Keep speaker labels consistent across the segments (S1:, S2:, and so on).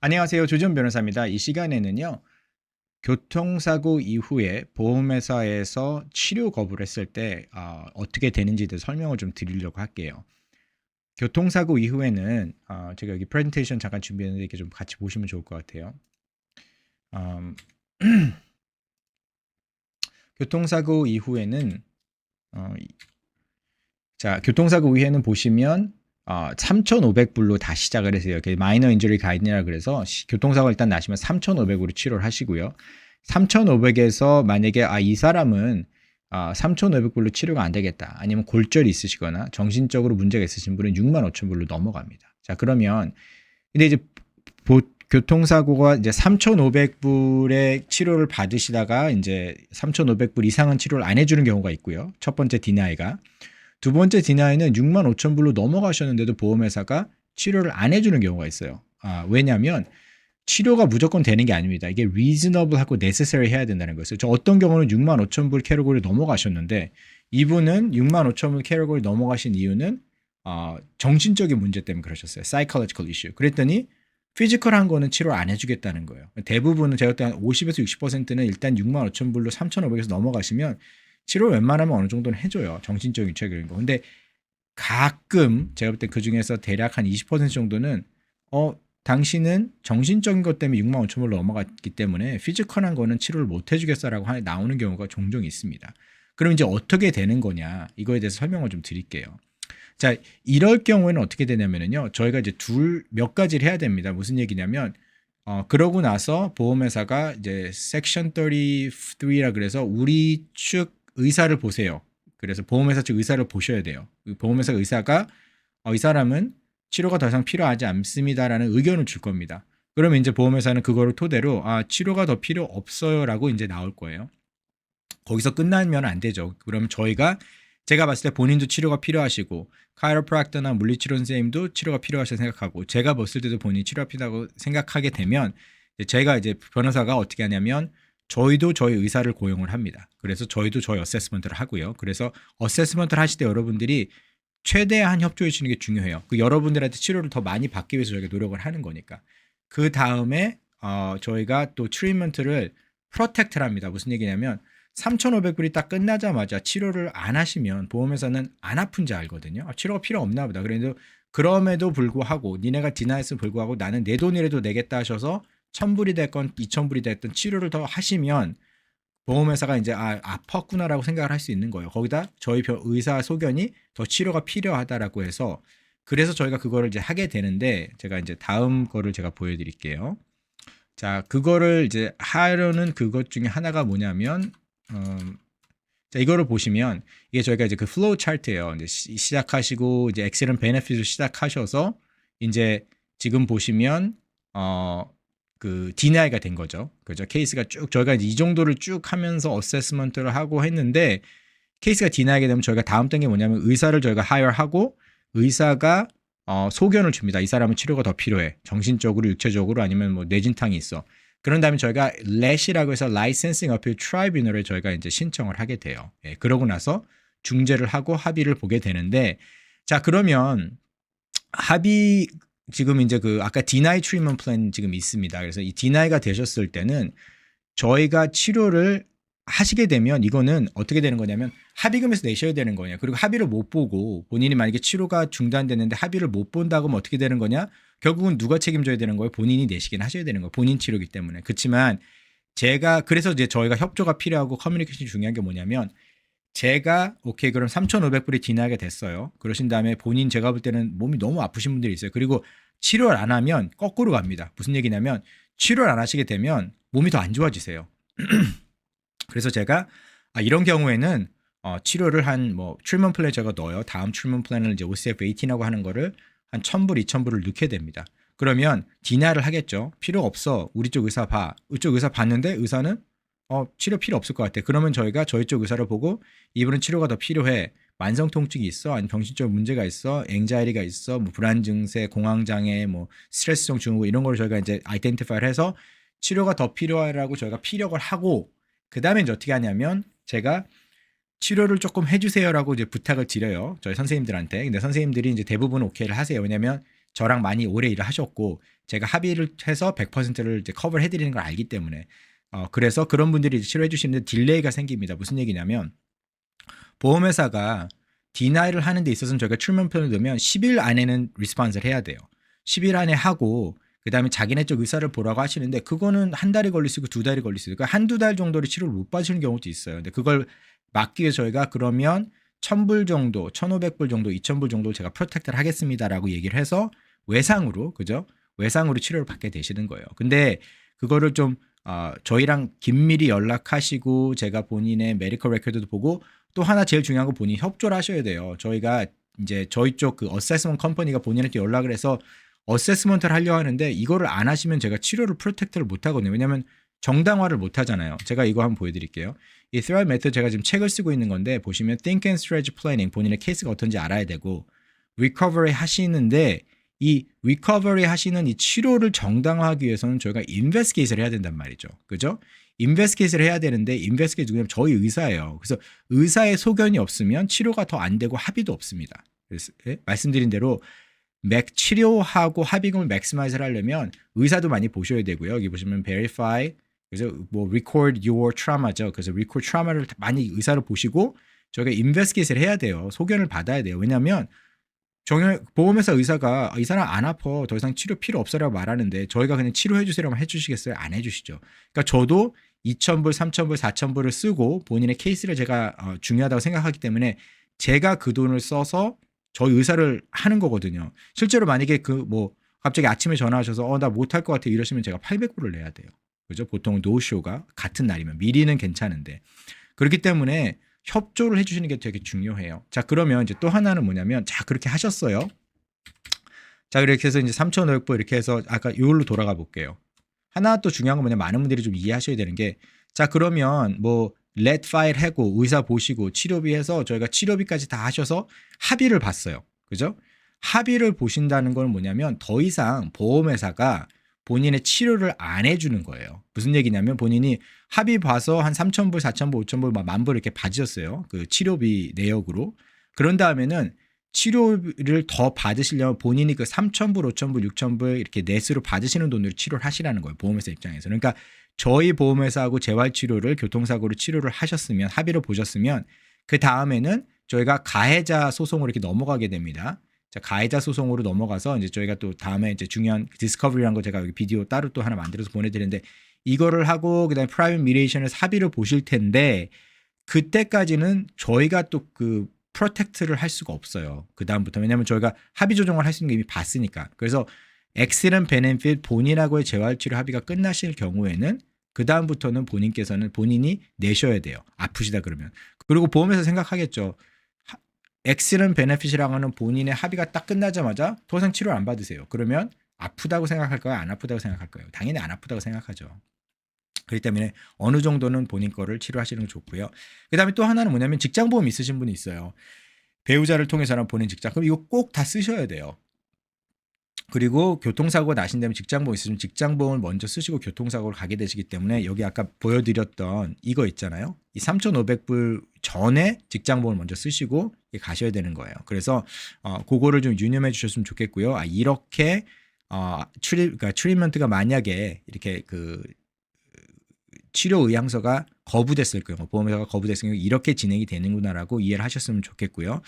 S1: 안녕하세요. 조지현 변호사입니다. 이 시간에는요. 교통사고 이후에 보험회사에서 치료 거부를 했을 때 어떻게 되는지에 대해서 설명을 좀 드리려고 할게요. 교통사고 이후에는 제가 여기 프레젠테이션 잠깐 준비했는데 이렇게 좀 같이 보시면 좋을 것 같아요. 음, 교통사고 이후에는 어, 교통사고 이후에는 보시면 3,500불로 다 시작을 해서요. 마이너 인저리 가이드라 그래서 교통사고 일단 나시면 3,500으로 치료를 하시고요. 3,500에서 만약에 이 사람은 3,500불로 치료가 안 되겠다. 아니면 골절이 있으시거나 정신적으로 문제가 있으신 분은 65,000불로 넘어갑니다. 자, 그러면 근데 이제 교통사고가 이제 3,500불의 치료를 받으시다가 이제 3,500불 이상은 치료를 안 해주는 경우가 있고요. 첫 번째 디나이가. 두 번째 디나이는 65,000불로 넘어가셨는데도 보험회사가 치료를 안 해주는 경우가 있어요. 왜냐하면 치료가 무조건 되는 게 아닙니다. 이게 reasonable하고 necessary 해야 된다는 거였어요. 저 어떤 경우는 65,000불 캐러고리 넘어가셨는데 이분은 65,000불 캐러고리 넘어가신 이유는 정신적인 문제 때문에 그러셨어요. psychological issue. 그랬더니 피지컬한 거는 치료를 안 해주겠다는 거예요. 대부분은 제가 볼때 한 50에서 60%는 일단 65,000불로 3,500에서 넘어가시면 치료를 웬만하면 어느 정도는 해줘요. 정신적인 체격인 거. 근데 가끔 제가 볼 때 그 중에서 대략 한 20% 정도는 당신은 정신적인 것 때문에 65,000불로 넘어갔기 때문에 피지컬한 거는 치료를 못 해주겠어라고 나오는 경우가 종종 있습니다. 그럼 이제 어떻게 되는 거냐 이거에 대해서 설명을 좀 드릴게요. 자, 이럴 경우에는 어떻게 되냐면요. 저희가 이제 몇 가지를 해야 됩니다. 무슨 얘기냐면 그러고 나서 보험회사가 이제 섹션 33라 그래서 우리 측 의사를 보세요. 그래서 보험회사 측 의사를 보셔야 돼요. 보험회사 의사가 이 사람은 치료가 더 이상 필요하지 않습니다라는 의견을 줄 겁니다. 그러면 이제 보험회사는 그거를 토대로 치료가 더 필요 없어요라고 이제 나올 거예요. 거기서 끝나면 안 되죠. 그러면 제가 봤을 때 본인도 치료가 필요하시고 카이로프락터나 물리치료 선생님도 치료가 필요하시다고 생각하고 제가 봤을 때도 본인이 치료가 필요하다고 생각하게 되면 제가 이제 변호사가 어떻게 하냐면 저희도 저희 의사를 고용을 합니다. 그래서 저희도 저희 어세스먼트를 하고요. 그래서 어세스먼트를 하실 때 여러분들이 최대한 협조해 주시는 게 중요해요. 여러분들한테 치료를 더 많이 받기 위해서 저희가 노력을 하는 거니까. 그 다음에 저희가 또 트리트먼트를 프로텍트를 합니다. 무슨 얘기냐면 3,500불이 딱 끝나자마자 치료를 안 하시면 보험회사는 안 아픈지 알거든요. 치료가 필요 없나 보다. 그럼에도 불구하고 니네가 디나이스를 불구하고 나는 내 돈이라도 내겠다 하셔서 1,000불이 됐건 2,000불이 됐든 치료를 더 하시면 보험회사가 이제 아팠구나라고 생각을 할 수 있는 거예요. 거기다 저희 의사 소견이 더 치료가 필요하다라고 해서 그래서 저희가 그거를 이제 하게 되는데 제가 이제 다음 거를 제가 보여드릴게요. 자, 그거를 이제 하려는 그것 중에 하나가 뭐냐면 자, 이거를 보시면 이게 저희가 이제 그 플로우 차트예요. 이제 시작하시고 이제 엑셀은 베네핏을 시작하셔서 이제 지금 보시면 그 디나이가 된 거죠. 그죠? 케이스가 쭉 저희가 이제 이 정도를 쭉 하면서 어세스먼트를 하고 했는데 케이스가 디나이게 되면 저희가 다음 단계 뭐냐면 의사를 저희가 하여하고 의사가 소견을 줍니다. 이 사람은 치료가 더 필요해. 정신적으로, 육체적으로 아니면 뭐 뇌진탕이 있어. 그런 다음에 저희가 렛이라고 해서 Licensing Appeal Tribunal을 저희가 이제 신청을 하게 돼요. 예, 그러고 나서 중재를 하고 합의를 보게 되는데 자, 그러면 합의 지금 이제 그 아까 Deny Treatment Plan 지금 있습니다. 그래서 이 Deny가 되셨을 때는 저희가 치료를 하시게 되면 이거는 어떻게 되는 거냐면 합의금에서 내셔야 되는 거냐. 그리고 합의를 못 보고 본인이 만약에 치료가 중단됐는데 합의를 못 본다고 하면 어떻게 되는 거냐. 결국은 누가 책임져야 되는 거예요. 본인이 내시긴 하셔야 되는 거예요. 본인 치료기 때문에. 그렇지만 그래서 이제 저희가 협조가 필요하고 커뮤니케이션이 중요한 게 뭐냐면 제가 오케이 그럼 3,500불이 디나게 됐어요. 그러신 다음에 본인 제가 볼 때는 몸이 너무 아프신 분들이 있어요. 그리고 치료를 안 하면 거꾸로 갑니다. 무슨 얘기냐면 치료를 안 하시게 되면 몸이 더 안 좋아지세요. 그래서 제가 이런 경우에는 치료를 한 트리트먼트 플랜 제가 넣어요. 다음 트리트먼트 플랜을 이제 OCF18하고 하는 거를 한 1,000불, 2,000불을 넣게 됩니다. 그러면 디나를 하겠죠. 필요 없어. 우리 쪽 의사 봐. 이쪽 의사 봤는데 의사는 치료 필요 없을 것 같아. 그러면 저희가 저희 쪽 의사를 보고 이분은 치료가 더 필요해. 만성 통증이 있어, 아니면 정신적 문제가 있어, 앵자이리가 있어, 뭐 불안 증세, 공황 장애, 뭐 스트레스성 증후군 이런 걸 저희가 이제 아이덴티파이를 해서 치료가 더 필요하라고 저희가 피력을 하고 그다음에 이제 어떻게 하냐면 제가 치료를 조금 해주세요라고 이제 부탁을 드려요. 저희 선생님들한테. 근데 선생님들이 이제 대부분 오케이를 하세요. 왜냐면 저랑 많이 오래 일을 하셨고 제가 합의를 해서 100%를 이제 커버를 해드리는 걸 알기 때문에 그래서 그런 분들이 치료해 주시는데 딜레이가 생깁니다. 무슨 얘기냐면 보험회사가 디나이를 하는 데 있어서는 저희가 출면표를 넣으면 10일 안에는 리스폰스를 해야 돼요. 10일 안에 하고 그다음에 자기네 쪽 의사를 보라고 하시는데 그거는 한 달이 걸릴 수 있고 두 달이 걸릴 수 있어요. 그러니까 한두 달 정도를 치료를 못 받으시는 경우도 있어요. 근데 그걸 막기 위해 저희가 그러면 1,000불 정도, 1,500불 정도, 2,000불 정도 제가 프로텍트를 하겠습니다라고 얘기를 해서 외상으로 그죠? 외상으로 치료를 받게 되시는 거예요. 근데 그거를 좀 저희랑 긴밀히 연락하시고 제가 본인의 메디컬 레코드도 보고 또 하나 제일 중요한 거 본인이 협조를 하셔야 돼요. 저희가 이제 저희 쪽 그 어세스먼트 컴퍼니가 본인한테 연락을 해서 어세스먼트를 하려고 하는데 이거를 안 하시면 제가 치료를 프로텍트를 못 하거든요. 왜냐하면 정당화를 못 하잖아요. 제가 이거 한번 보여드릴게요. 이 Thrive Method 제가 지금 책을 쓰고 있는 건데 보시면 Think and Strategy Planning 본인의 케이스가 어떤지 알아야 되고 Recovery 하시는데 이 Recovery 하시는 이 치료를 정당화하기 위해서는 저희가 Investigate를 해야 된단 말이죠. 그죠? 인베스티게이트를 해야 되는데 인베스티게이트 누구냐면 저희 의사예요. 그래서 의사의 소견이 없으면 치료가 더 안 되고 합의도 없습니다. 그래서 말씀드린 대로 치료하고 합의금을 맥시마이즈를 하려면 의사도 많이 보셔야 되고요. 여기 보시면 verify 그래서 뭐 record your trauma죠. 그래서 record trauma를 많이 의사를 보시고 저희가 인베스티게이트를 해야 돼요. 소견을 받아야 돼요. 왜냐하면 보험회사 의사가 이 사람 안 아파 더 이상 치료 필요 없어라고 말하는데 저희가 그냥 치료해 주세요라면 해주시겠어요? 안 해주시죠. 그러니까 저도 2,000불, 3,000불, 4,000불을 쓰고 본인의 케이스를 제가 중요하다고 생각하기 때문에 제가 그 돈을 써서 저희 의사를 하는 거거든요. 실제로 만약에 갑자기 아침에 전화하셔서 나 못할 것 같아 이러시면 제가 800불을 내야 돼요. 그죠? 보통 노쇼가 같은 날이면 미리는 괜찮은데 그렇기 때문에 협조를 해주시는 게 되게 중요해요. 자, 그러면 이제 또 하나는 뭐냐면, 자, 그렇게 하셨어요. 자, 이렇게 해서 이제 3,500불 이렇게 해서 아까 이걸로 돌아가 볼게요. 하나 또 중요한 건 뭐냐면 많은 분들이 좀 이해하셔야 되는 게, 자, 그러면 뭐, 렛 파일 하고 의사 보시고 치료비 해서 저희가 치료비까지 다 하셔서 합의를 봤어요. 그죠? 합의를 보신다는 건 뭐냐면 더 이상 보험회사가 본인의 치료를 안 해주는 거예요. 무슨 얘기냐면 본인이 합의 봐서 한 3,000불, 4,000불, 5,000불, 막 10,000불 이렇게 받으셨어요. 그 치료비 내역으로. 그런 다음에는 치료를 더 받으시려면 본인이 그 3,000불, 5,000불, 6,000불 이렇게 넷으로 받으시는 돈으로 치료를 하시라는 거예요. 보험회사 입장에서. 그러니까 저희 보험회사하고 재활치료를 교통사고로 치료를 하셨으면 합의를 보셨으면 그 다음에는 저희가 가해자 소송으로 이렇게 넘어가게 됩니다. 자, 가해자 소송으로 넘어가서 이제 저희가 또 다음에 이제 중요한 디스커버리라는 거 제가 여기 비디오 따로 또 하나 만들어서 보내드리는데 이거를 하고 그다음에 프라이빗 미디에이션에서 합의를 보실 텐데 그때까지는 저희가 또 그 프로텍트를 할 수가 없어요. 그 다음부터 왜냐하면 저희가 합의 조정을 할 수 있는 게 이미 봤으니까. 그래서 엑시런 베네핏 본인하고의 재활치료 합의가 끝나실 경우에는 그 다음부터는 본인이 내셔야 돼요. 아프시다 그러면. 그리고 보험회사 생각하겠죠. 엑시런 베네핏이라고 하는 본인의 합의가 딱 끝나자마자 더 이상 치료를 안 받으세요. 그러면 아프다고 생각할까요? 안 아프다고 생각할까요? 당연히 안 아프다고 생각하죠. 그렇기 때문에 어느 정도는 본인 거를 치료하시는 게 좋고요. 그 다음에 또 하나는 뭐냐면 직장보험 있으신 분이 있어요. 배우자를 통해서는 본인 직장. 그럼 이거 꼭 다 쓰셔야 돼요. 그리고 교통사고가 나신다면 직장보험 있으시면 직장보험을 먼저 쓰시고 교통사고를 가게 되시기 때문에 여기 아까 보여드렸던 이거 있잖아요. 이 3,500불 전에 직장보험을 먼저 쓰시고 가셔야 되는 거예요. 그래서 그거를 좀 유념해 주셨으면 좋겠고요. 이렇게 그러니까 트리트먼트가 만약에 이렇게 그 치료 의향서가 거부됐을 경우 보험회사가 거부됐을 경우 이렇게 진행이 되는구나라고 이해를 하셨으면 좋겠고요.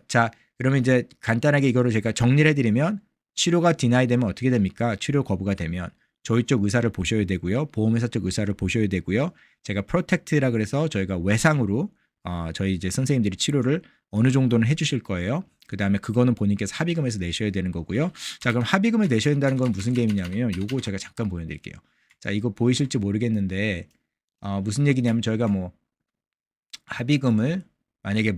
S1: 자, 그러면 이제 간단하게 이거를 제가 정리를 해드리면 치료가 디나이 되면 어떻게 됩니까? 치료 거부가 되면 저희 쪽 의사를 보셔야 되고요. 보험회사 쪽 의사를 보셔야 되고요. 제가 프로텍트라 그래서 저희가 외상으로 저희 이제 선생님들이 치료를 어느 정도는 해주실 거예요. 그 다음에 그거는 본인께서 합의금에서 내셔야 되는 거고요. 자, 그럼 합의금을 내셔야 된다는 건 무슨 게임이냐면 요거 제가 잠깐 보여드릴게요. 자, 이거 보이실지 모르겠는데 무슨 얘기냐면 저희가 뭐 합의금을 만약에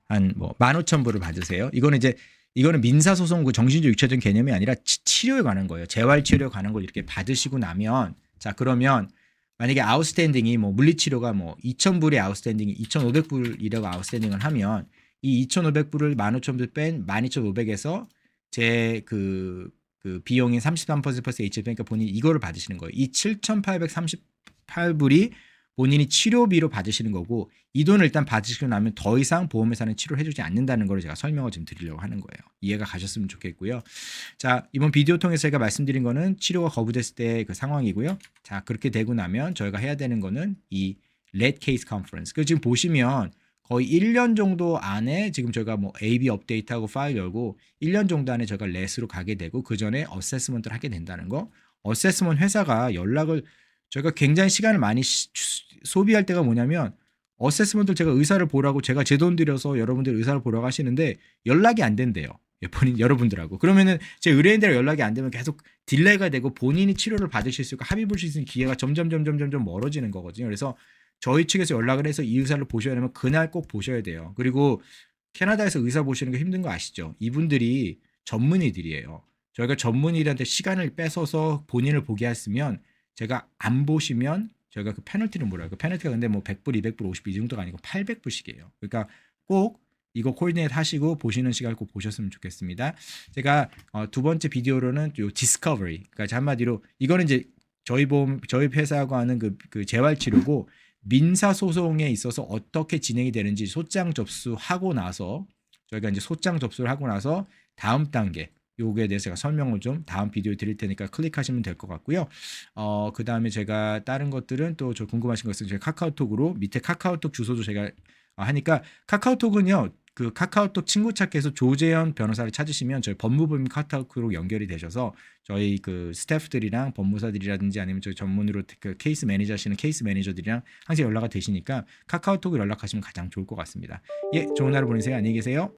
S1: 한 15,000불을 받으세요. 이거는 민사소송 그 정신적 육체적 개념이 아니라 치료에 관한 거예요. 재활치료에 관한 걸 이렇게 받으시고 나면 자, 그러면 만약에 아웃스탠딩이 물리치료가 2,000불이 아웃스탠딩이 2,500불이라고 아웃스탠딩을 하면 이 2,500불을 15,000불 뺀 12,500에서 제 그 비용인 33% 플러스 H 그러니까 본인이 이거를 받으시는 거예요. 이 7,838불이 본인이 치료비로 받으시는 거고 이 돈을 일단 받으시고 나면 더 이상 보험회사는 치료를 해주지 않는다는 걸 제가 설명을 좀 드리려고 하는 거예요. 이해가 가셨으면 좋겠고요. 자, 이번 비디오 통해서 제가 말씀드린 거는 치료가 거부됐을 때 그 상황이고요. 자, 그렇게 되고 나면 저희가 해야 되는 거는 이 Late Case Conference. 그 지금 보시면 거의 1년 정도 안에 지금 저희가 뭐 AB 업데이트하고 파일 열고 1년 정도 안에 저희가 렛으로 가게 되고 그 전에 어세스먼트를 하게 된다는 거. 어세스먼트 회사가 연락을 저희가 굉장히 시간을 많이 소비할 때가 뭐냐면 어세스먼트를 제가 의사를 보라고 제가 제 돈 들여서 여러분들 의사를 보라고 하시는데 연락이 안 된대요. 본인 여러분들하고. 그러면은 제 의뢰인들 연락이 안 되면 계속 딜레이가 되고 본인이 치료를 받으실 수 있고 합의 볼 수 있는 기회가 점점 멀어지는 거거든요. 그래서 저희 측에서 연락을 해서 이 의사를 보셔야 되면 그날 꼭 보셔야 돼요. 그리고 캐나다에서 의사 보시는 게 힘든 거 아시죠? 이분들이 전문의들이에요. 저희가 전문의들한테 시간을 뺏어서 본인을 보게 했으면 제가 안 보시면 저희가 그 페널티를 물어요. 그 페널티가 근데 뭐 100불, 200불, 50불 이 정도가 아니고 800불씩이에요. 그러니까 꼭 이거 코디네이트 하시고 보시는 시간을 꼭 보셨으면 좋겠습니다. 제가 두 번째 비디오로는 요 디스커버리, 그러니까 한마디로 이거는 이제 저희 회사하고 하는 그 재활 치료고 민사 소송에 있어서 어떻게 진행이 되는지 소장 접수하고 나서 저희가 이제 소장 접수를 하고 나서 다음 단계 요거에 대해서 제가 설명을 좀 다음 비디오에 드릴 테니까 클릭하시면 될 것 같고요. 그 다음에 제가 다른 것들은 또 저 궁금하신 것은 제가 카카오톡으로 밑에 카카오톡 주소도 제가 하니까 카카오톡은요. 그 카카오톡 친구 찾기에서 조재현 변호사를 찾으시면 저희 법무법인 카카오톡으로 연결이 되셔서 저희 그 스태프들이랑 법무사들이라든지 아니면 저희 전문으로 그 케이스 매니저 하시는 케이스 매니저들이랑 항상 연락이 되시니까 카카오톡으로 연락하시면 가장 좋을 것 같습니다. 예, 좋은 하루 보내세요. 안녕히 계세요.